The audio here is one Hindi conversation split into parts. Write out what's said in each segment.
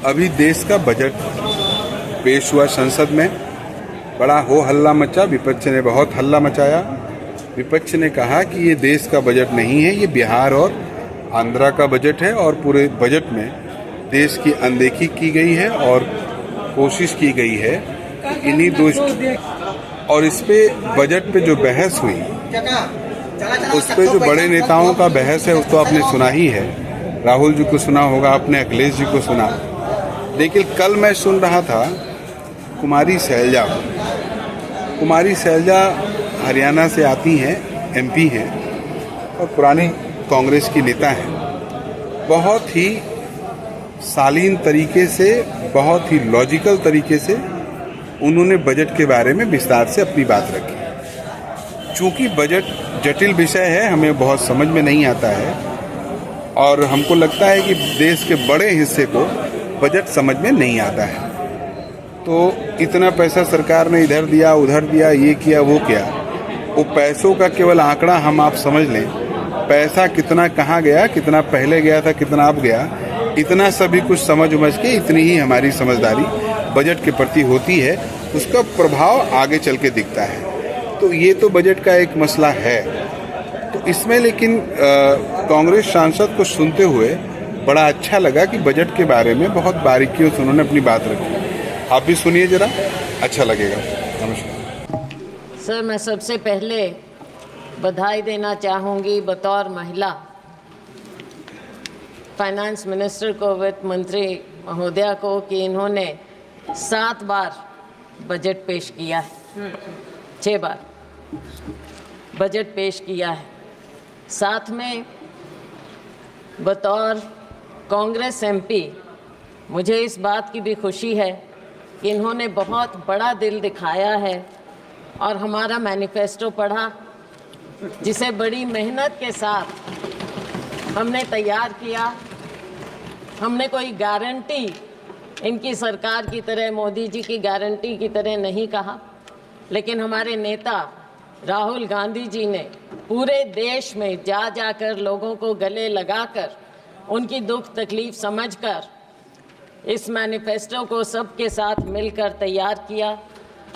अभी देश का बजट पेश हुआ संसद में, बड़ा हो हल्ला मचा। विपक्ष ने बहुत हल्ला मचाया। विपक्ष ने कहा कि ये देश का बजट नहीं है, ये बिहार और आंध्रा का बजट है और पूरे बजट में देश की अनदेखी की गई है और कोशिश की गई है कि इन्हीं दो। और इस पे बजट पे जो बहस हुई, उस पे जो बड़े नेताओं का बहस है, उसको आपने सुना ही है। राहुल जी को सुना होगा आपने, अखिलेश जी को सुना। लेकिन कल मैं सुन रहा था कुमारी शैलजा हरियाणा से आती हैं, एमपी हैं और पुरानी कांग्रेस की नेता हैं। बहुत ही शालीन तरीके से, बहुत ही लॉजिकल तरीके से उन्होंने बजट के बारे में विस्तार से अपनी बात रखी। चूंकि बजट जटिल विषय है, हमें बहुत समझ में नहीं आता है और हमको लगता है कि देश के बड़े हिस्से को बजट समझ में नहीं आता है। तो इतना पैसा सरकार ने इधर दिया, उधर दिया, ये किया, वो किया, वो पैसों का केवल आंकड़ा हम आप समझ लें। पैसा कितना कहाँ गया, कितना पहले गया था, कितना अब गया, इतना सभी कुछ समझ के, इतनी ही हमारी समझदारी बजट के प्रति होती है, उसका प्रभाव आगे चल के दिखता है। तो ये तो बजट का एक मसला है। तो इसमें लेकिन कांग्रेस सांसद को सुनते हुए बड़ा अच्छा लगा कि बजट के बारे में बहुत बारीकियों से उन्होंने अपनी बात रखी। आप भी सुनिए जरा, अच्छा लगेगा। नमस्कार सर, मैं सबसे पहले बधाई देना चाहूँगी बतौर महिला फाइनेंस मिनिस्टर को, वित्त मंत्री महोदया को, कि इन्होंने 7 बार बजट पेश किया है, 6 बार बजट पेश किया है। साथ में बतौर कांग्रेस एमपी मुझे इस बात की भी खुशी है कि इन्होंने बहुत बड़ा दिल दिखाया है और हमारा मैनिफेस्टो पढ़ा, जिसे बड़ी मेहनत के साथ हमने तैयार किया। हमने कोई गारंटी इनकी सरकार की तरह, मोदी जी की गारंटी की तरह नहीं कहा, लेकिन हमारे नेता राहुल गांधी जी ने पूरे देश में जा जाकर लोगों को गले लगाकर, उनकी दुख तकलीफ समझकर इस मैनिफेस्टो को सबके साथ मिलकर तैयार किया।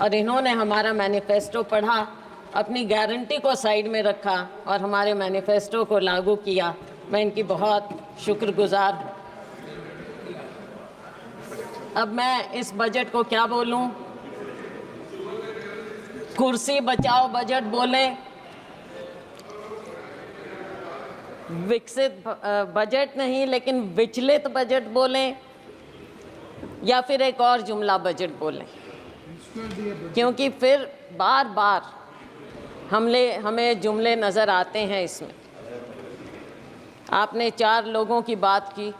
और इन्होंने हमारा मैनिफेस्टो पढ़ा, अपनी गारंटी को साइड में रखा और हमारे मैनिफेस्टो को लागू किया। मैं इनकी बहुत शुक्रगुजार हूँ। अब मैं इस बजट को क्या बोलूं? कुर्सी बचाओ बजट बोलें, विकसित बजट नहीं लेकिन विचलित बजट बोलें, या फिर एक और जुमला बजट बोलें, क्योंकि फिर बार बार हमें जुमले नज़र आते हैं इसमें। आपने 4 लोगों की बात की,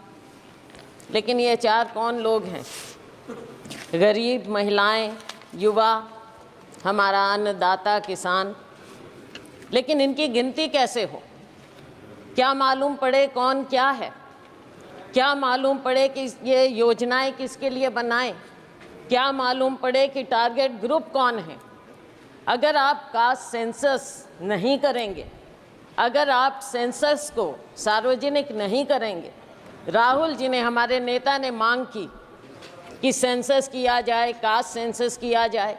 लेकिन ये 4 कौन लोग हैं? गरीब, महिलाएं, युवा, हमारा अन्नदाता किसान। लेकिन इनकी गिनती कैसे हो? क्या मालूम पड़े कौन क्या है? क्या मालूम पड़े कि ये योजनाएं किसके लिए बनाएं? क्या मालूम पड़े कि टारगेट ग्रुप कौन है? अगर आप कास्ट सेंसस नहीं करेंगे, अगर आप सेंसस को सार्वजनिक नहीं करेंगे, राहुल जी ने, हमारे नेता ने मांग की कि सेंसस किया जाए, कास्ट सेंसस किया जाए,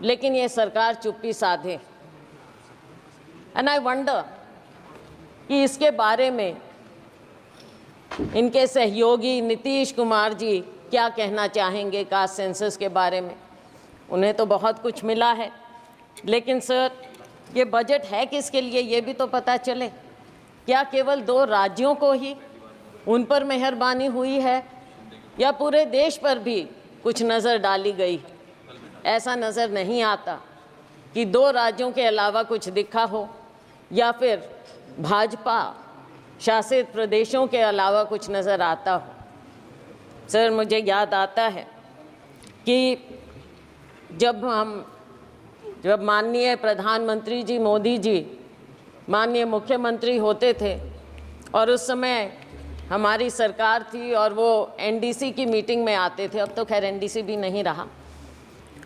लेकिन ये सरकार चुप्पी साधे। एंड आई वंडर कि इसके बारे में इनके सहयोगी नीतीश कुमार जी क्या कहना चाहेंगे कास्ट सेंसस के बारे में। उन्हें तो बहुत कुछ मिला है, लेकिन सर ये बजट है किसके लिए ये भी तो पता चले। क्या केवल 2 राज्यों को ही उन पर मेहरबानी हुई है, या पूरे देश पर भी कुछ नज़र डाली गई? ऐसा नज़र नहीं आता कि 2 राज्यों के अलावा कुछ दिखा हो, या फिर भाजपा शासित प्रदेशों के अलावा कुछ नज़र आता हो। सर, मुझे याद आता है कि जब माननीय प्रधानमंत्री जी मोदी जी माननीय मुख्यमंत्री होते थे और उस समय हमारी सरकार थी और वो एनडीसी की मीटिंग में आते थे, अब तो खैर एनडीसी भी नहीं रहा,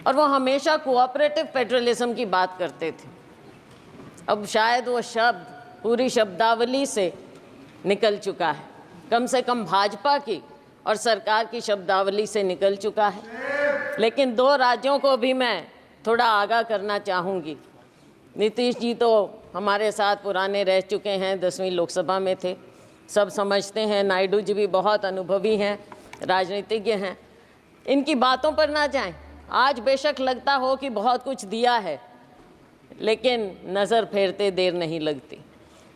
और वो हमेशा कोऑपरेटिव फेडरलिज्म की बात करते थे। अब शायद वो शब्द पूरी शब्दावली से निकल चुका है, कम से कम भाजपा की और सरकार की शब्दावली से निकल चुका है। लेकिन 2 राज्यों को भी मैं थोड़ा आगाह करना चाहूँगी। नीतीश जी तो हमारे साथ पुराने रह चुके हैं, 10वीं लोकसभा में थे, सब समझते हैं। नायडू जी भी बहुत अनुभवी हैं, राजनीतिज्ञ हैं। इनकी बातों पर ना जाएं। आज बेशक लगता हो कि बहुत कुछ दिया है, लेकिन नज़र फेरते देर नहीं लगती।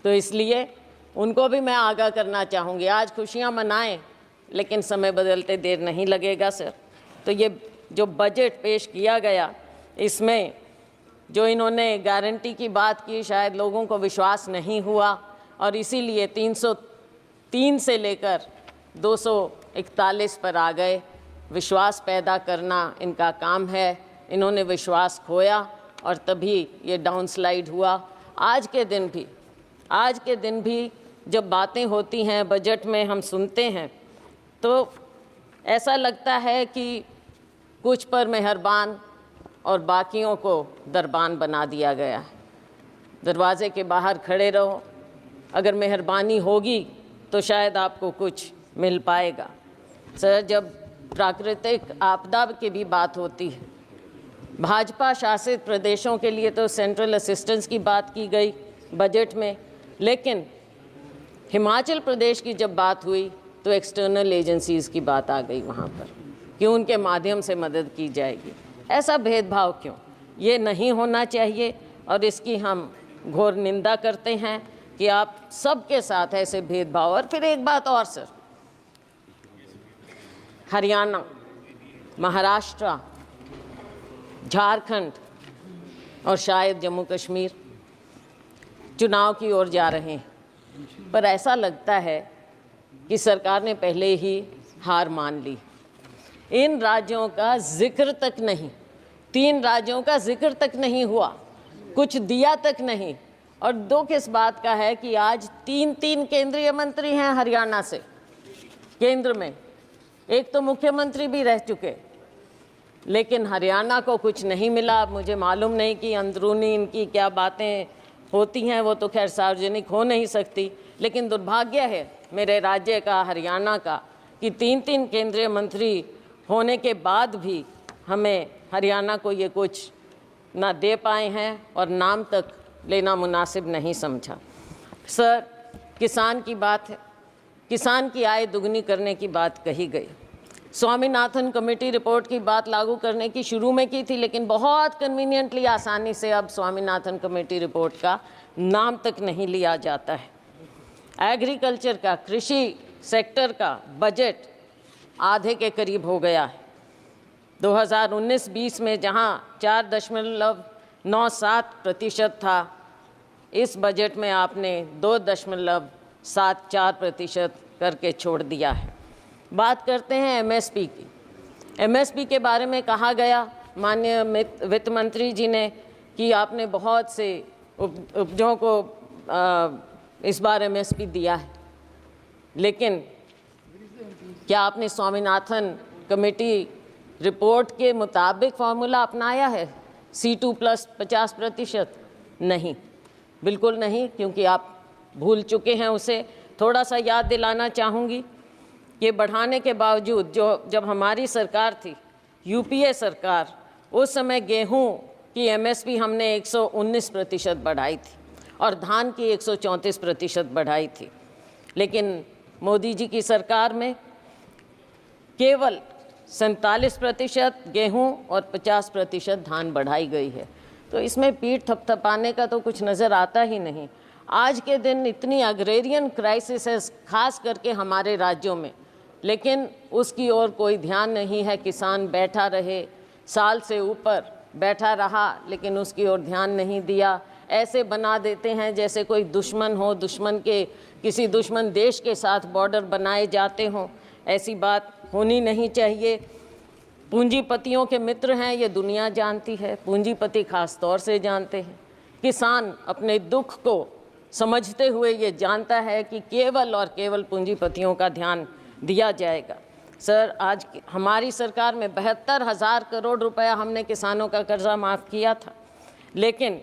तो इसलिए उनको भी मैं आगाह करना चाहूँगी, आज खुशियाँ मनाएं, लेकिन समय बदलते देर नहीं लगेगा सर। तो ये जो बजट पेश किया गया, इसमें जो इन्होंने गारंटी की बात की, शायद लोगों को विश्वास नहीं हुआ और इसीलिए 303 से लेकर 241 पर आ गए। विश्वास पैदा करना इनका काम है। इन्होंने विश्वास खोया और तभी ये डाउनस्लाइड हुआ। आज के दिन भी जब बातें होती हैं बजट में, हम सुनते हैं तो ऐसा लगता है कि कुछ पर मेहरबान और बाकियों को दरबान बना दिया गया है। दरवाजे के बाहर खड़े रहो, अगर मेहरबानी होगी तो शायद आपको कुछ मिल पाएगा। सर, जब प्राकृतिक आपदा की भी बात होती है, भाजपा शासित प्रदेशों के लिए तो सेंट्रल असिस्टेंस की बात की गई बजट में, लेकिन हिमाचल प्रदेश की जब बात हुई तो एक्सटर्नल एजेंसीज़ की बात आ गई वहाँ पर कि उनके माध्यम से मदद की जाएगी। ऐसा भेदभाव क्यों? ये नहीं होना चाहिए और इसकी हम घोर निंदा करते हैं कि आप सबके साथ ऐसे भेदभाव। और फिर एक बात और सर, हरियाणा, महाराष्ट्र, झारखंड और शायद जम्मू कश्मीर चुनाव की ओर जा रहे हैं, पर ऐसा लगता है कि सरकार ने पहले ही हार मान ली। इन राज्यों का जिक्र तक नहीं, 3 राज्यों का जिक्र तक नहीं हुआ, कुछ दिया तक नहीं। और दुख इस बात का है कि आज 3 केंद्रीय मंत्री हैं हरियाणा से केंद्र में, एक तो मुख्यमंत्री भी रह चुके, लेकिन हरियाणा को कुछ नहीं मिला। मुझे मालूम नहीं कि अंदरूनी इनकी क्या बातें होती हैं, वो तो खैर सार्वजनिक हो नहीं सकती, लेकिन दुर्भाग्य है मेरे राज्य का, हरियाणा का, कि 3 केंद्रीय मंत्री होने के बाद भी हमें हरियाणा को ये कुछ ना दे पाए हैं और नाम तक लेना मुनासिब नहीं समझा। सर, किसान की बात है, किसान की आय दुगनी करने की बात कही गई। स्वामीनाथन कमेटी रिपोर्ट की बात लागू करने की शुरू में की थी, लेकिन बहुत कन्वीनियंटली, आसानी से अब स्वामीनाथन कमेटी रिपोर्ट का नाम तक नहीं लिया जाता है। एग्रीकल्चर का, कृषि सेक्टर का बजट आधे के करीब हो गया है। 2019-20 में जहां 4.97% था, इस बजट में आपने 2.74% करके छोड़ दिया है। बात करते हैं एमएसपी की। एमएसपी के बारे में कहा गया माननीय वित्त मंत्री जी ने कि आपने बहुत से उपजों को इस बार एमएसपी दिया है, लेकिन क्या आपने स्वामीनाथन कमेटी रिपोर्ट के मुताबिक फॉर्मूला अपनाया है? C2 plus 50%? नहीं, बिल्कुल नहीं, क्योंकि आप भूल चुके हैं उसे। थोड़ा सा याद दिलाना चाहूँगी कि बढ़ाने के बावजूद जब हमारी सरकार थी, यूपीए सरकार, उस समय गेहूं की एमएसपी हमने 119% बढ़ाई थी और धान की 134% बढ़ाई थी। लेकिन मोदी जी की सरकार में केवल 47% गेहूं और 50% धान बढ़ाई गई है। तो इसमें पीठ थपथपाने का तो कुछ नज़र आता ही नहीं। आज के दिन इतनी अग्रेरियन क्राइसिस है, खास करके हमारे राज्यों में, लेकिन उसकी ओर कोई ध्यान नहीं है। किसान बैठा रहे, साल से ऊपर बैठा रहा, लेकिन उसकी ओर ध्यान नहीं दिया। ऐसे बना देते हैं जैसे कोई दुश्मन हो, किसी दुश्मन देश के साथ बॉर्डर बनाए जाते हों। ऐसी बात होनी नहीं चाहिए। पूंजीपतियों के मित्र हैं, ये दुनिया जानती है, पूंजीपति खास तौर से जानते हैं। किसान अपने दुख को समझते हुए ये जानता है कि केवल और केवल पूंजीपतियों का ध्यान दिया जाएगा। सर, आज हमारी सरकार में 72,000 करोड़ रुपया हमने किसानों का कर्जा माफ़ किया था, लेकिन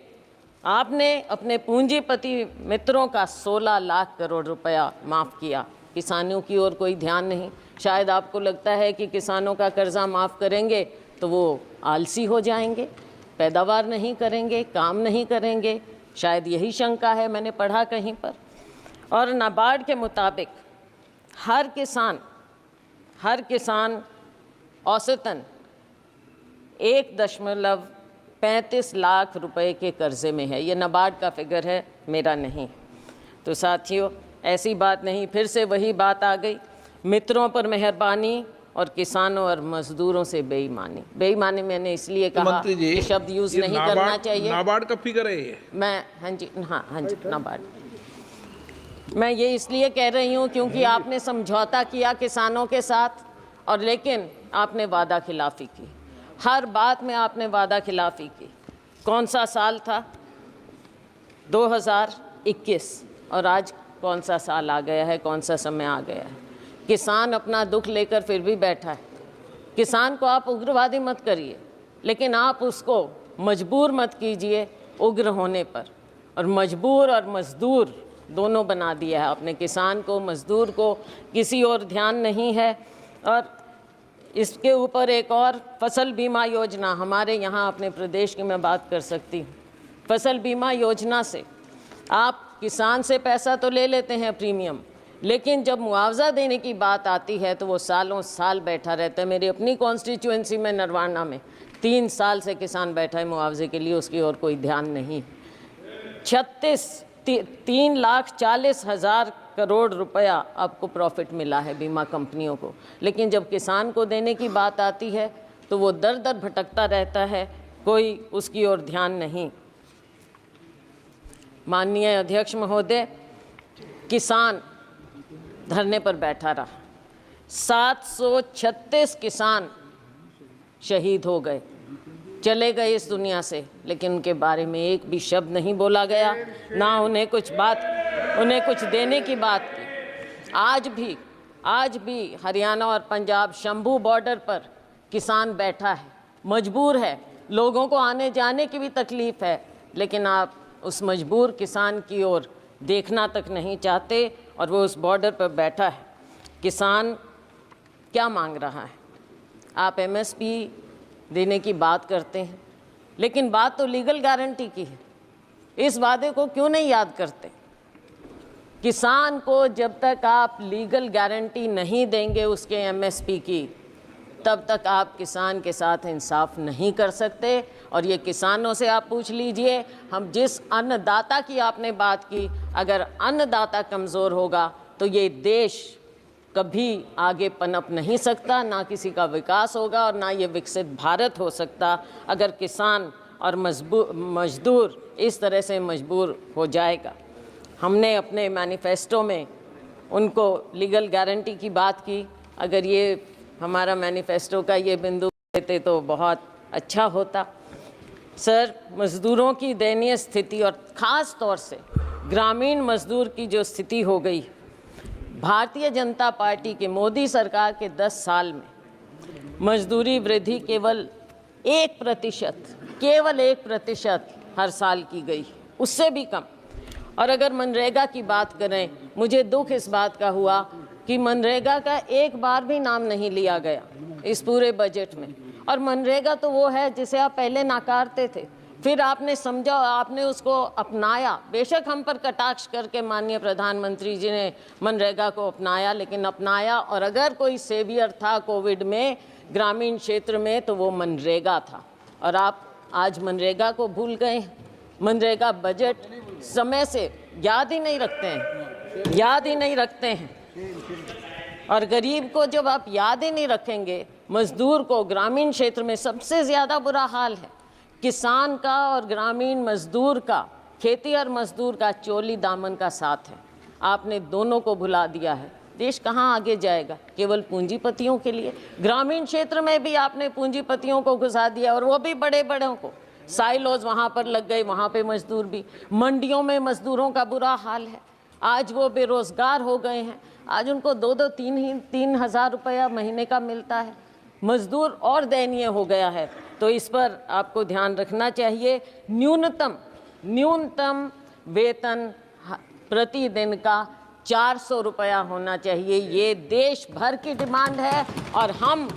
आपने अपने पूंजीपति मित्रों का 16 लाख करोड़ रुपया माफ़ किया। किसानों की ओर कोई ध्यान नहीं। शायद आपको लगता है कि किसानों का कर्जा माफ़ करेंगे तो वो आलसी हो जाएंगे, पैदावार नहीं करेंगे, काम नहीं करेंगे, शायद यही शंका है, मैंने पढ़ा कहीं पर। और नाबार्ड के मुताबिक हर किसान औसतन 1.35 लाख रुपए के कर्जे में है। ये नाबार्ड का फिगर है, मेरा नहीं। तो साथियों, ऐसी बात नहीं, फिर से वही बात आ गई, मित्रों पर मेहरबानी और किसानों और मजदूरों से बेईमानी। बेईमानी मैंने इसलिए कहा कि शब्द यूज नहीं करना चाहिए। नाबार्ड का फिगर है ये? मैं हाँ जी नाबार्ड। मैं ये इसलिए कह रही हूँ क्योंकि आपने समझौता किया किसानों के साथ, और लेकिन आपने वादा खिलाफी की। हर बात में आपने वादा खिलाफी की। कौन सा साल था? 2021, और आज कौन सा साल आ गया है, कौन सा समय आ गया है। किसान अपना दुख लेकर फिर भी बैठा है। किसान को आप उग्रवादी मत करिए, लेकिन आप उसको मजबूर मत कीजिए उग्र होने पर। और मजबूर और मजदूर दोनों बना दिया है आपने, किसान को, मजदूर को, किसी और ध्यान नहीं है। और इसके ऊपर एक और फसल बीमा योजना हमारे यहाँ अपने प्रदेश की मैं बात कर सकती हूँ। फसल बीमा योजना से आप किसान से पैसा तो ले लेते हैं प्रीमियम, लेकिन जब मुआवजा देने की बात आती है तो वो सालों साल बैठा रहता है। मेरी अपनी कॉन्स्टिट्यूएंसी में नरवाना में 3 साल से किसान बैठा है मुआवजे के लिए, उसकी और कोई ध्यान नहीं। 3,40,000 करोड़ रुपया आपको प्रॉफिट मिला है बीमा कंपनियों को, लेकिन जब किसान को देने की बात आती है तो वो दर दर भटकता रहता है, कोई उसकी ओर ध्यान नहीं। माननीय अध्यक्ष महोदय, किसान धरने पर बैठा रहा। 736 किसान शहीद हो गए, चले गए इस दुनिया से, लेकिन उनके बारे में एक भी शब्द नहीं बोला गया, ना उन्हें कुछ देने की बात की। आज भी हरियाणा और पंजाब शंभू बॉर्डर पर किसान बैठा है, मजबूर है, लोगों को आने जाने की भी तकलीफ है, लेकिन आप उस मजबूर किसान की ओर देखना तक नहीं चाहते, और वो उस बॉर्डर पर बैठा है। किसान क्या मांग रहा है? आप एमएसपी देने की बात करते हैं, लेकिन बात तो लीगल गारंटी की है। इस वादे को क्यों नहीं याद करते? किसान को जब तक आप लीगल गारंटी नहीं देंगे उसके एमएसपी की, तब तक आप किसान के साथ इंसाफ नहीं कर सकते। और ये किसानों से आप पूछ लीजिए, हम जिस अन्नदाता की आपने बात की, अगर अन्नदाता कमज़ोर होगा तो ये देश कभी आगे पनप नहीं सकता, ना किसी का विकास होगा और ना ये विकसित भारत हो सकता, अगर किसान और मजदूर इस तरह से मजबूर हो जाएगा। हमने अपने मैनिफेस्टो में उनको लीगल गारंटी की बात की। अगर ये हमारा मैनिफेस्टो का ये बिंदु देते तो बहुत अच्छा होता। सर, मज़दूरों की दयनीय स्थिति और ख़ास तौर से ग्रामीण मज़दूर की जो स्थिति हो गई, भारतीय जनता पार्टी के मोदी सरकार के 10 साल में मजदूरी वृद्धि केवल 1% हर साल की गई, उससे भी कम। और अगर मनरेगा की बात करें, मुझे दुख इस बात का हुआ कि मनरेगा का एक बार भी नाम नहीं लिया गया इस पूरे बजट में। और मनरेगा तो वो है जिसे आप पहले नाकारते थे, फिर आपने समझा, आपने उसको अपनाया। बेशक हम पर कटाक्ष करके माननीय प्रधानमंत्री जी ने मनरेगा को अपनाया, लेकिन अपनाया। और अगर कोई सेवियर था कोविड में ग्रामीण क्षेत्र में तो वो मनरेगा था, और आप आज मनरेगा को भूल गए। मनरेगा बजट समय से याद ही नहीं रखते हैं। और गरीब को जब आप याद ही नहीं रखेंगे, मजदूर को ग्रामीण क्षेत्र में सबसे ज़्यादा बुरा हाल है। किसान का और ग्रामीण मजदूर का, खेती और मजदूर का चोली दामन का साथ है। आपने दोनों को भुला दिया है। देश कहाँ आगे जाएगा? केवल पूंजीपतियों के लिए। ग्रामीण क्षेत्र में भी आपने पूंजीपतियों को घुसा दिया, और वो भी बड़े बड़ों को। साइलोज वहाँ पर लग गए, वहाँ पे मजदूर भी। मंडियों में मजदूरों का बुरा हाल है। आज वो बेरोजगार हो गए हैं, आज उनको 2-3 हज़ार रुपया महीने का मिलता है। मजदूर और दयनीय हो गया है। तो इस पर आपको ध्यान रखना चाहिए। न्यूनतम वेतन प्रतिदिन का 400 रुपया होना चाहिए। ये देश भर की डिमांड है और हम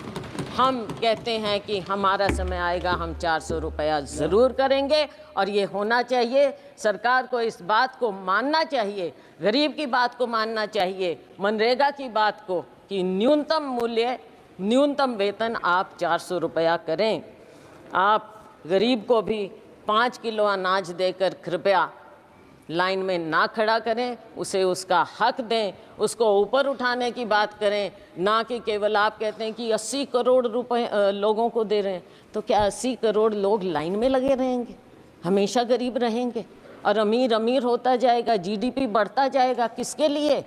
कहते हैं कि हमारा समय आएगा, हम 400 रुपया ज़रूर करेंगे और ये होना चाहिए। सरकार को इस बात को मानना चाहिए, गरीब की बात को मानना चाहिए, मनरेगा की बात को, कि न्यूनतम मूल्य, न्यूनतम वेतन आप 400 रुपया करें। आप गरीब को भी 5 किलो अनाज देकर कृपया लाइन में ना खड़ा करें, उसे उसका हक दें, उसको ऊपर उठाने की बात करें, ना कि केवल आप कहते हैं कि 80 करोड़ रुपए लोगों को दे रहे हैं। तो क्या 80 करोड़ लोग लाइन में लगे रहेंगे? हमेशा गरीब रहेंगे और अमीर अमीर होता जाएगा, जीडीपी बढ़ता जाएगा। किसके लिए?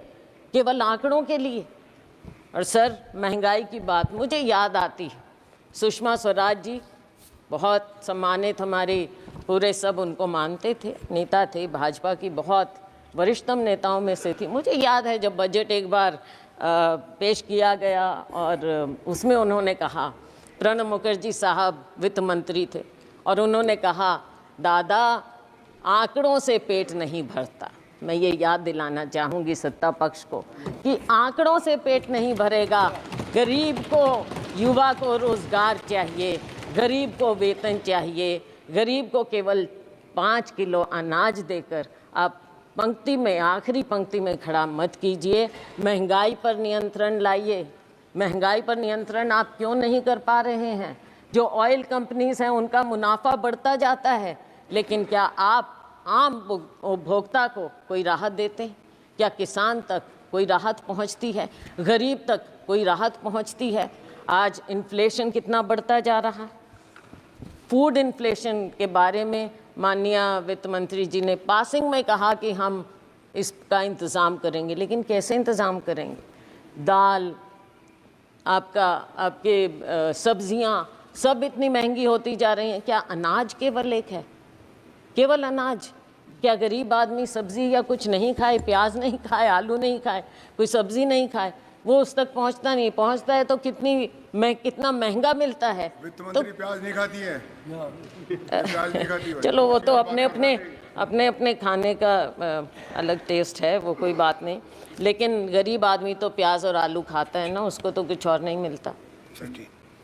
केवल आंकड़ों के लिए। और सर, महंगाई की बात मुझे याद आती है, सुषमा स्वराज जी बहुत सम्मानित, हमारे पूरे सब उनको मानते थे, नेता थे, भाजपा की बहुत वरिष्ठतम नेताओं में से थी। मुझे याद है जब बजट एक बार पेश किया गया और उसमें उन्होंने कहा, प्रणब मुखर्जी साहब वित्त मंत्री थे और उन्होंने कहा, दादा आंकड़ों से पेट नहीं भरता। मैं ये याद दिलाना चाहूँगी सत्ता पक्ष को कि आंकड़ों से पेट नहीं भरेगा। गरीब को, युवा को रोज़गार चाहिए, गरीब को वेतन चाहिए। गरीब को केवल 5 किलो अनाज देकर आप पंक्ति में, आखिरी पंक्ति में खड़ा मत कीजिए। महंगाई पर नियंत्रण लाइए। महंगाई पर नियंत्रण आप क्यों नहीं कर पा रहे हैं? जो ऑयल कंपनीज हैं उनका मुनाफा बढ़ता जाता है, लेकिन क्या आप आम उपभोक्ता को कोई राहत देते हैं? क्या किसान तक कोई राहत पहुंचती है? गरीब तक कोई राहत पहुंचती है? आज इन्फ्लेशन कितना बढ़ता जा रहा है। फूड इन्फ्लेशन के बारे में माननीय वित्त मंत्री जी ने पासिंग में कहा कि हम इसका इंतज़ाम करेंगे, लेकिन कैसे इंतज़ाम करेंगे? दाल, आपके सब्जियां सब इतनी महंगी होती जा रही हैं। क्या अनाज केवल एक है? केवल अनाज? क्या गरीब आदमी सब्जी या कुछ नहीं खाए, प्याज नहीं खाए, आलू नहीं खाए, कोई सब्जी नहीं खाए, वो उस तक पहुंचता नहीं? पहुंचता है तो कितना महंगा मिलता है। वित्त मंत्री प्याज नहीं खाती है, प्याज नहीं खाती है। चलो वो तो अपने अपने खाने का अलग टेस्ट है, वो कोई बात नहीं, लेकिन गरीब आदमी तो प्याज और आलू खाता है ना, उसको तो कुछ और नहीं मिलता।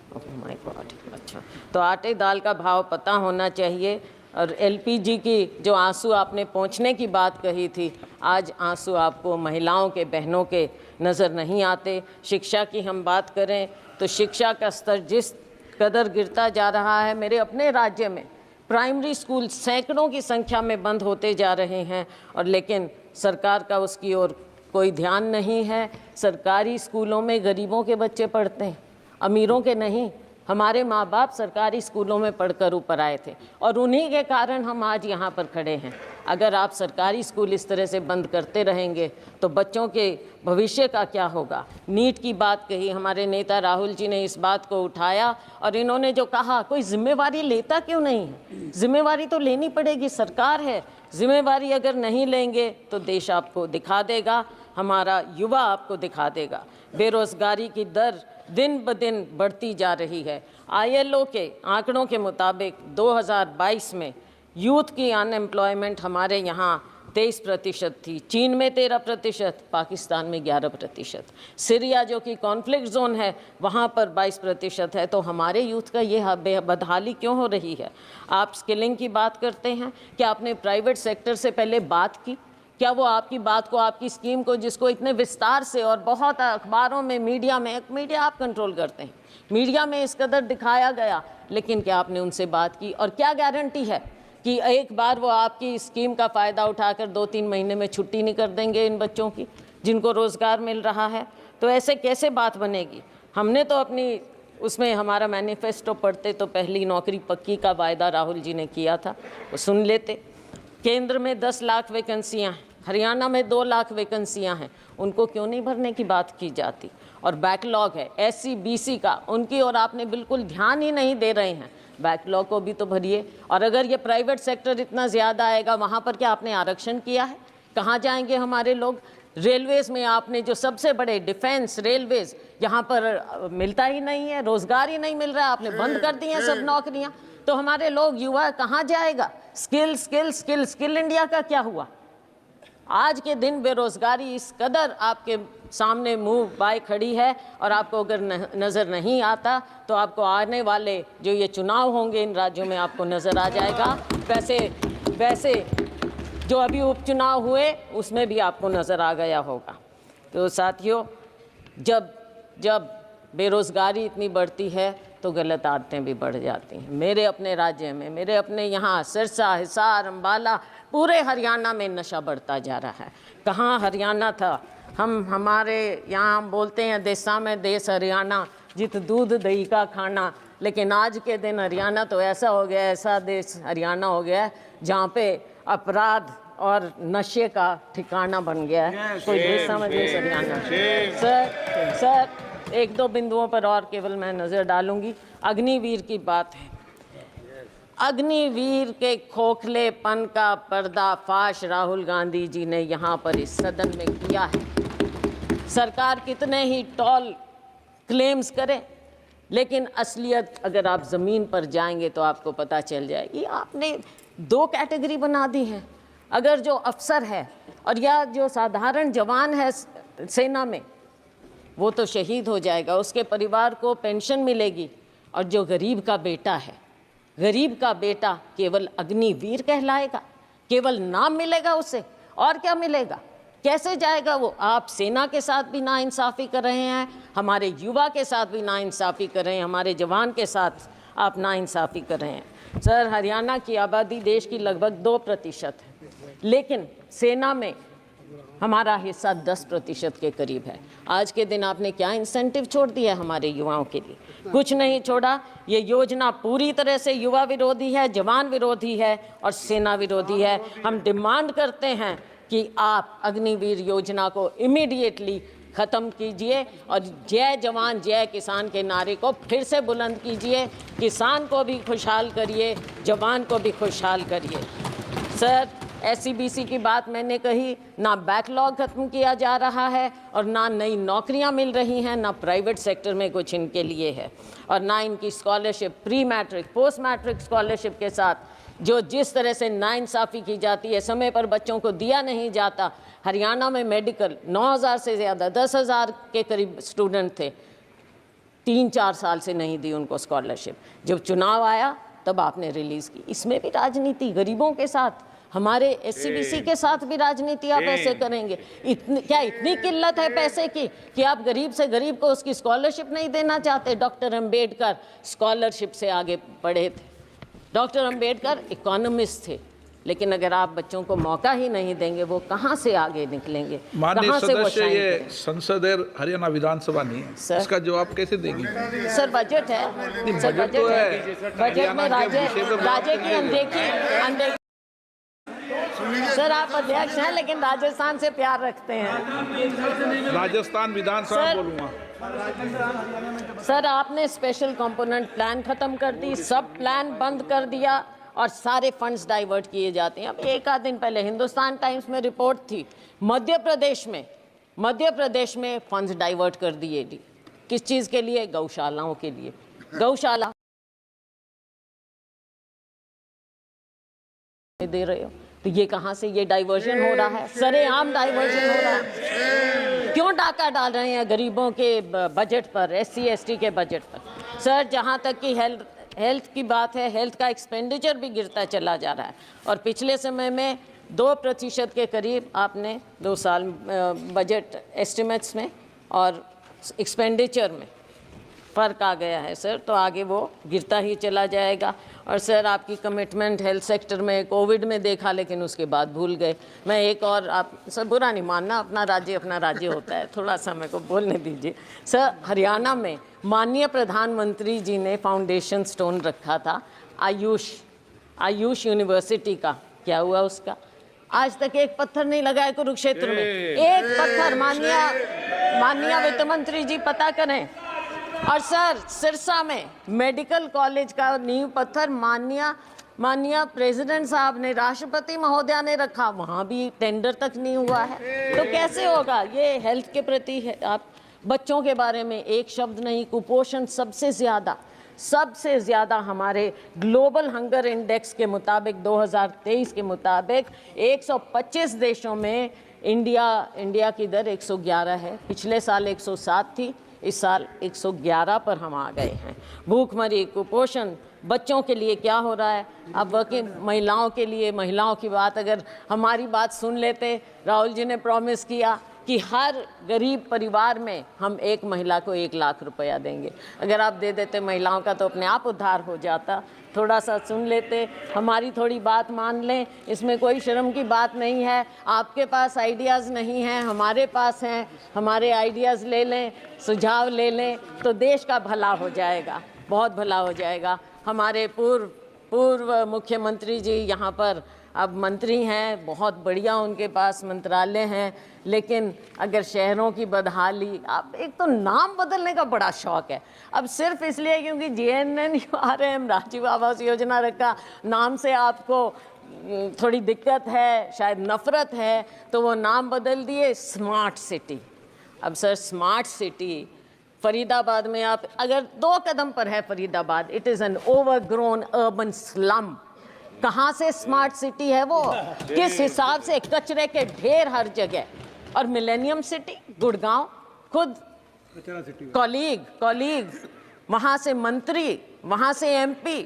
Oh my God. अच्छा, तो आटे दाल का भाव पता होना चाहिए। और एलपीजी की जो आंसू आपने पहुंचने की बात कही थी, आज आंसू आपको महिलाओं के, बहनों के नज़र नहीं आते। शिक्षा की हम बात करें तो शिक्षा का स्तर जिस कदर गिरता जा रहा है, मेरे अपने राज्य में प्राइमरी स्कूल सैकड़ों की संख्या में बंद होते जा रहे हैं, और लेकिन सरकार का उसकी ओर कोई ध्यान नहीं है। सरकारी स्कूलों में गरीबों के बच्चे पढ़ते हैं, अमीरों के नहीं। हमारे माँ बाप सरकारी स्कूलों में पढ़कर ऊपर आए थे और उन्हीं के कारण हम आज यहाँ पर खड़े हैं। अगर आप सरकारी स्कूल इस तरह से बंद करते रहेंगे तो बच्चों के भविष्य का क्या होगा? नीट की बात कही, हमारे नेता राहुल जी ने इस बात को उठाया और इन्होंने जो कहा, कोई जिम्मेवारी लेता क्यों नहीं है? जिम्मेवारी तो लेनी पड़ेगी, सरकार है। जिम्मेवारी अगर नहीं लेंगे तो देश आपको दिखा देगा, हमारा युवा आपको दिखा देगा। बेरोजगारी की दर दिन ब दिन बढ़ती जा रही है। ILO के आंकड़ों के मुताबिक 2022 में यूथ की अनएम्प्लॉयमेंट हमारे यहाँ 23% थी, चीन में 13%, पाकिस्तान में 11%, सीरिया जो कि कॉन्फ्लिक्ट जोन है वहाँ पर 22% है। तो हमारे यूथ का ये बदहाली क्यों हो रही है? आप स्किलिंग की बात करते हैं, क्या आपने प्राइवेट सेक्टर से पहले बात की? क्या वो आपकी बात को, आपकी स्कीम को, जिसको इतने विस्तार से और बहुत अखबारों में, मीडिया आप कंट्रोल करते हैं, मीडिया में इस कदर दिखाया गया, लेकिन क्या आपने उनसे बात की? और क्या गारंटी है कि एक बार वो आपकी स्कीम का फ़ायदा उठाकर 2-3 महीने में छुट्टी नहीं कर देंगे इन बच्चों की जिनको रोज़गार मिल रहा है? तो ऐसे कैसे बात बनेगी? हमने तो अपनी उसमें हमारा मैनिफेस्टो पढ़ते तो पहली नौकरी पक्की का वायदा राहुल जी ने किया था, वो सुन लेते। केंद्र में 10 लाख वैकेंसियाँ हैं, हरियाणा में 2 लाख वैकेंसियाँ हैं, उनको क्यों नहीं भरने की बात की जाती? और बैकलॉग है SC BC का, उनकी और आपने बिल्कुल ध्यान ही नहीं दे रहे हैं। बैकलॉग को भी तो भरिए। और अगर ये प्राइवेट सेक्टर इतना ज़्यादा आएगा, वहाँ पर क्या आपने आरक्षण किया है? कहाँ जाएंगे हमारे लोग? रेलवेज़ में आपने जो सबसे बड़े डिफेंस रेलवेज़, यहाँ पर मिलता ही नहीं है, रोज़गार ही नहीं मिल रहा है, आपने बंद कर दी हैं सब नौकरियाँ। तो हमारे लोग, युवा कहाँ जाएगा? स्किल इंडिया का क्या हुआ? आज के दिन बेरोजगारी इस कदर आपके सामने मुंह बाय खड़ी है, और आपको अगर नज़र नहीं आता तो आपको आने वाले जो ये चुनाव होंगे इन राज्यों में आपको नज़र आ जाएगा। वैसे जो अभी उपचुनाव हुए उसमें भी आपको नज़र आ गया होगा। तो साथियों, जब बेरोज़गारी इतनी बढ़ती है तो गलत आदतें भी बढ़ जाती हैं। मेरे अपने राज्य में, मेरे अपने यहाँ सिरसा, हिसार, अम्बाला, पूरे हरियाणा में नशा बढ़ता जा रहा है। कहाँ हरियाणा था? हमारे यहाँ बोलते हैं देसा में देश हरियाणा, जित दूध दही का खाना। लेकिन आज के दिन हरियाणा तो ऐसा हो गया, ऐसा देश हरियाणा हो गया है जहाँ पे अपराध और नशे का ठिकाना बन गया है। कोई देश में देश हरियाणा। सर एक दो बिंदुओं पर और केवल मैं नज़र डालूंगी। अग्निवीर की बात है। अग्निवीर के खोखलेपन का पर्दाफाश राहुल गांधी जी ने यहाँ पर इस सदन में किया है। सरकार कितने ही टॉल क्लेम्स करे, लेकिन असलियत अगर आप ज़मीन पर जाएंगे तो आपको पता चल जाएगी। आपने दो कैटेगरी बना दी है। अगर जो अफसर है और या जो साधारण जवान है सेना में, वो तो शहीद हो जाएगा, उसके परिवार को पेंशन मिलेगी, और जो गरीब का बेटा है, गरीब का बेटा केवल अग्निवीर कहलाएगा, केवल नाम मिलेगा उसे, और क्या मिलेगा? कैसे जाएगा वो? आप सेना के साथ भी नाइंसाफ़ी कर रहे हैं, हमारे युवा के साथ भी नाइंसाफ़ी कर रहे हैं, हमारे जवान के साथ आप नाइंसाफ़ी कर रहे हैं। सर, हरियाणा की आबादी देश की लगभग 2% है, लेकिन सेना में हमारा हिस्सा 10% के करीब है। आज के दिन आपने क्या इंसेंटिव छोड़ दिया हमारे युवाओं के लिए? कुछ नहीं छोड़ा। ये योजना पूरी तरह से युवा विरोधी है, जवान विरोधी है और सेना विरोधी है। हम डिमांड करते हैं कि आप अग्निवीर योजना को इमीडिएटली ख़त्म कीजिए और जय जवान जय किसान के नारे को फिर से बुलंद कीजिए। किसान को भी खुशहाल करिए, जवान को भी खुशहाल करिए। सर, SCBC की बात मैंने कही, ना बैकलॉग खत्म किया जा रहा है और ना नई नौकरियां मिल रही हैं, ना प्राइवेट सेक्टर में कुछ इनके लिए है, और ना इनकी scholarship, pre matric, post matric scholarship के साथ जो जिस तरह से नाइंसाफ़ी की जाती है, समय पर बच्चों को दिया नहीं जाता। हरियाणा में मेडिकल 9,000 से ज़्यादा, 10,000 के करीब स्टूडेंट थे, 3-4 साल से नहीं दी उनको स्कॉलरशिप। जब चुनाव आया तब आपने रिलीज़ की। इसमें भी राजनीति, गरीबों के साथ, हमारे SCBC के साथ भी राजनीति आप ऐसे करेंगे? क्या इतनी किल्लत है पैसे की कि आप गरीब से गरीब को उसकी स्कॉलरशिप नहीं देना चाहते? डॉक्टर अंबेडकर स्कॉलरशिप से आगे बढ़े थे। डॉक्टर अंबेडकर इकोनॉमिस्ट थे, लेकिन अगर आप बच्चों को मौका ही नहीं देंगे, वो कहाँ से आगे निकलेंगे? माननीय सदस्य, ये संसद है, हरियाणा विधानसभा नहीं है, इसका जवाब कैसे देंगी? सर, बजट है, सर, बजट तो है, बजट में राज्य की अनदेखी। सर, आप अध्यक्ष हैं लेकिन राजस्थान से प्यार रखते हैं। राजस्थान विधानसभा बोलूँगा। सर, आपने स्पेशल कंपोनेंट प्लान खत्म कर दी, सब प्लान बंद कर दिया और सारे फंड्स डाइवर्ट किए जाते हैं। अब एक आध दिन पहले हिंदुस्तान टाइम्स में रिपोर्ट थी, मध्य प्रदेश में फंड्स डाइवर्ट कर दिए। किस चीज़ के लिए? गौशालाओं के लिए। गौशाला दे रहे हो तो ये कहाँ से ये डाइवर्जन हो रहा है? सरेआम डाइवर्जन हो रहा है। क्यों डाका डाल रहे हैं गरीबों के बजट पर, SC ST के बजट पर? सर, जहाँ तक कि हेल्थ की बात है, हेल्थ का एक्सपेंडिचर भी गिरता चला जा रहा है, और पिछले समय में 2% के करीब आपने 2 साल बजट एस्टिमेट्स में और एक्सपेंडिचर में फ़र्क आ गया है सर, तो आगे वो गिरता ही चला जाएगा। और सर, आपकी कमिटमेंट हेल्थ सेक्टर में कोविड में देखा, लेकिन उसके बाद भूल गए। मैं एक और, आप सर बुरा नहीं मानना, अपना राज्य होता है, थोड़ा सा मेरे को बोलने दीजिए। सर, हरियाणा में माननीय प्रधानमंत्री जी ने फाउंडेशन स्टोन रखा था आयुष यूनिवर्सिटी का, क्या हुआ उसका? आज तक एक पत्थर नहीं लगाए कुरुक्षेत्र में, एक पत्थर। माननीय वित्त मंत्री जी पता करें। और सर, सिरसा में मेडिकल कॉलेज का नींव पत्थर माननीय प्रेसिडेंट साहब ने, राष्ट्रपति महोदया ने रखा, वहाँ भी टेंडर तक नहीं हुआ है। तो कैसे होगा? ये हेल्थ के प्रति है। आप बच्चों के बारे में एक शब्द नहीं, कुपोषण सबसे ज़्यादा सबसे ज़्यादा हमारे ग्लोबल हंगर इंडेक्स के मुताबिक 2023 के मुताबिक 125 देशों में इंडिया की दर 111 है। पिछले साल 107 थी, इस साल 111 पर हम आ गए हैं। भूखमरी, कुपोषण, बच्चों के लिए क्या हो रहा है, अब वर्किंग महिलाओं के लिए, महिलाओं की बात अगर हमारी बात सुन लेते, राहुल जी ने प्रॉमिस किया कि हर गरीब परिवार में हम एक महिला को 1 लाख रुपया देंगे। अगर आप दे देते महिलाओं का तो अपने आप उद्धार हो जाता। थोड़ा सा सुन लेते, हमारी थोड़ी बात मान लें, इसमें कोई शर्म की बात नहीं है। आपके पास आइडियाज़ नहीं हैं, हमारे पास हैं, हमारे आइडियाज़ ले लें, सुझाव ले लें तो देश का भला हो जाएगा, बहुत भला हो जाएगा। हमारे पूर्व मुख्यमंत्री जी यहाँ पर अब मंत्री हैं, बहुत बढ़िया उनके पास मंत्रालय हैं, लेकिन अगर शहरों की बदहाली, आप एक तो नाम बदलने का बड़ा शौक है, अब सिर्फ इसलिए क्योंकि JNNURM राजीव आवास योजना रखा, नाम से आपको थोड़ी दिक्कत है, शायद नफरत है, तो वो नाम बदल दिए स्मार्ट सिटी। अब सर स्मार्ट सिटी फरीदाबाद में आप अगर 2 कदम पर है Faridabad, it is an overgrown urban slum. कहाँ से स्मार्ट सिटी है वो, किस हिसाब से, कचरे के ढेर हर जगह। और मिलेनियम सिटी गुड़गांव, खुद कॉलीग वहाँ से मंत्री, वहाँ से MP,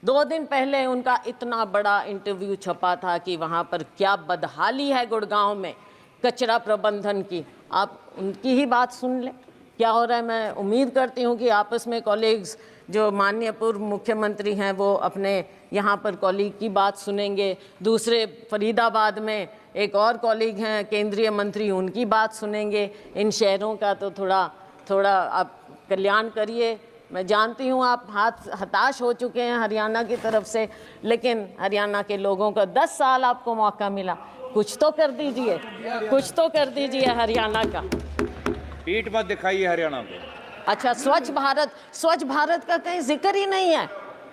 2 दिन पहले उनका इतना बड़ा इंटरव्यू छपा था कि वहाँ पर क्या बदहाली है गुड़गांव में कचरा प्रबंधन की। आप उनकी ही बात सुन लें क्या हो रहा है। मैं उम्मीद करती हूँ कि आपस में कॉलीग्स, जो माननीय पूर्व मुख्यमंत्री हैं, वो अपने यहाँ पर कॉलीग की बात सुनेंगे। दूसरे फरीदाबाद में एक और कॉलीग हैं केंद्रीय मंत्री, उनकी बात सुनेंगे। इन शहरों का तो थोड़ा आप कल्याण करिए। मैं जानती हूँ आप हताश हो चुके हैं हरियाणा की तरफ से, लेकिन हरियाणा के लोगों का 10 साल आपको मौका मिला, कुछ तो कर दीजिए, कुछ तो कर दीजिए हरियाणा का। पीठ मत दिखाइए हरियाणा को। अच्छा, स्वच्छ भारत का कहीं जिक्र ही नहीं है,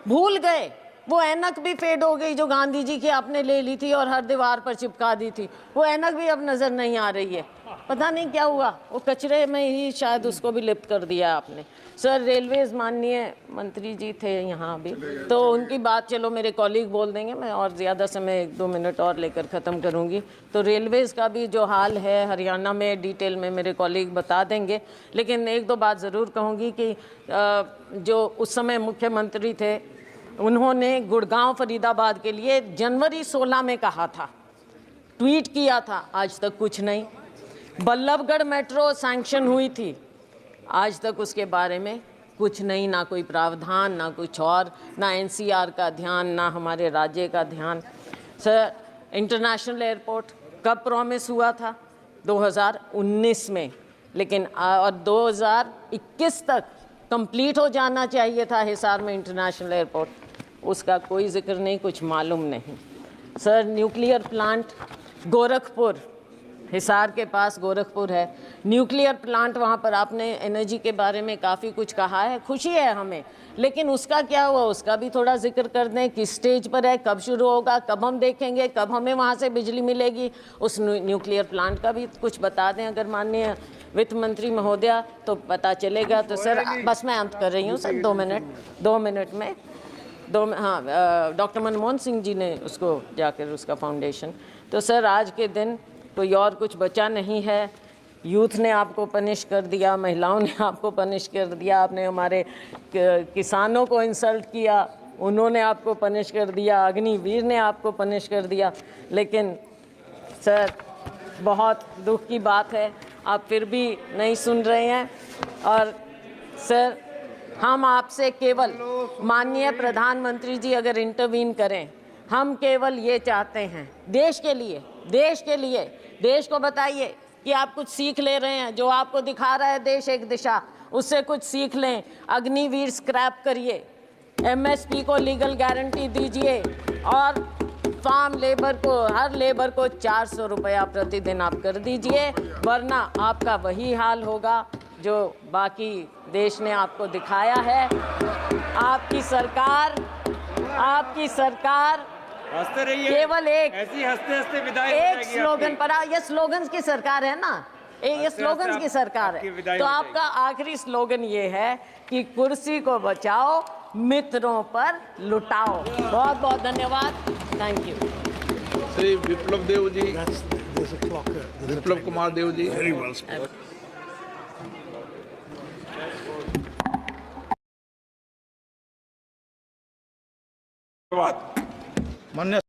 भूल गए। वो ऐनक भी फेड हो गई जो गांधी जी की आपने ले ली थी और हर दीवार पर चिपका दी थी, वो ऐनक भी अब नज़र नहीं आ रही है। पता नहीं क्या हुआ, वो कचरे में ही शायद उसको भी लिप्त कर दिया आपने। सर रेलवेज, माननीय मंत्री जी थे यहाँ भी, तो उनकी बात चलो मेरे कॉलीग बोल देंगे, मैं और ज़्यादा समय 1-2 मिनट और लेकर ख़त्म करूँगी। तो रेलवेज़ का भी जो हाल है हरियाणा में डिटेल में मेरे कॉलीग बता देंगे, लेकिन 1-2 बात ज़रूर कहूँगी कि जो उस समय मुख्यमंत्री थे, उन्होंने गुड़गांव फरीदाबाद के लिए जनवरी 16 में कहा था, ट्वीट किया था, आज तक कुछ नहीं। बल्लभगढ़ मेट्रो सैंक्शन हुई थी, आज तक उसके बारे में कुछ नहीं, ना कोई प्रावधान, ना कुछ और, ना NCR का ध्यान, ना हमारे राज्य का ध्यान। सर इंटरनेशनल एयरपोर्ट कब प्रॉमिस हुआ था? 2019 में, लेकिन और 2021 तक कंप्लीट हो जाना चाहिए था हिसार में इंटरनेशनल एयरपोर्ट, उसका कोई जिक्र नहीं, कुछ मालूम नहीं। Sir nuclear plant Gorakhpur, Hisar के पास गोरखपुर है, न्यूक्लियर प्लांट, वहाँ पर आपने एनर्जी के बारे में काफ़ी कुछ कहा है, खुशी है हमें, लेकिन उसका क्या हुआ, उसका भी थोड़ा जिक्र कर दें। किस स्टेज पर है, कब शुरू होगा, कब हम देखेंगे, कब हमें वहाँ से बिजली मिलेगी, उस न्यूक्लियर प्लांट का भी कुछ बता दें अगर माननीय वित्त मंत्री महोदया, तो पता चलेगा। तो सर बस मैं अंत कर रही हूँ सर, 2 मिनट में हाँ, डॉक्टर मनमोहन सिंह जी ने उसको जाकर उसका फाउंडेशन, तो सर आज के दिन कोई और कुछ बचा नहीं है। यूथ ने आपको पनिश कर दिया, महिलाओं ने आपको पनिश कर दिया, आपने हमारे किसानों को इंसल्ट किया, उन्होंने आपको पनिश कर दिया, अग्निवीर ने आपको पनिश कर दिया, लेकिन सर बहुत दुख की बात है आप फिर भी नहीं सुन रहे हैं। और सर हम आपसे केवल, माननीय प्रधानमंत्री जी अगर इंटरवीन करें, हम केवल ये चाहते हैं देश के लिए, देश को बताइए कि आप कुछ सीख ले रहे हैं, जो आपको दिखा रहा है देश एक दिशा, उससे कुछ सीख लें। अग्निवीर स्क्रैप करिए, MSP को लीगल गारंटी दीजिए और फार्म लेबर को, हर लेबर को 400 रुपया प्रतिदिन आप कर दीजिए, वरना आपका वही हाल होगा जो बाकी देश ने आपको दिखाया है। आपकी सरकार हंसते रहिए, केवल एक ऐसी हंसते हंसते विदाई हो एक जाएगी स्लोगन आपकी। पर, ये स्लोगन्स की सरकार है ना, ये स्लोगन की सरकार आपकी है। विदाई तो हो आपका आखिरी स्लोगन ये है कि कुर्सी को बचाओ, मित्रों पर लुटाओ। बहुत बहुत धन्यवाद। Thank you. श्री विप्लव देव जी, विप्लव कुमार देव जी। धन्यवाद। मान्य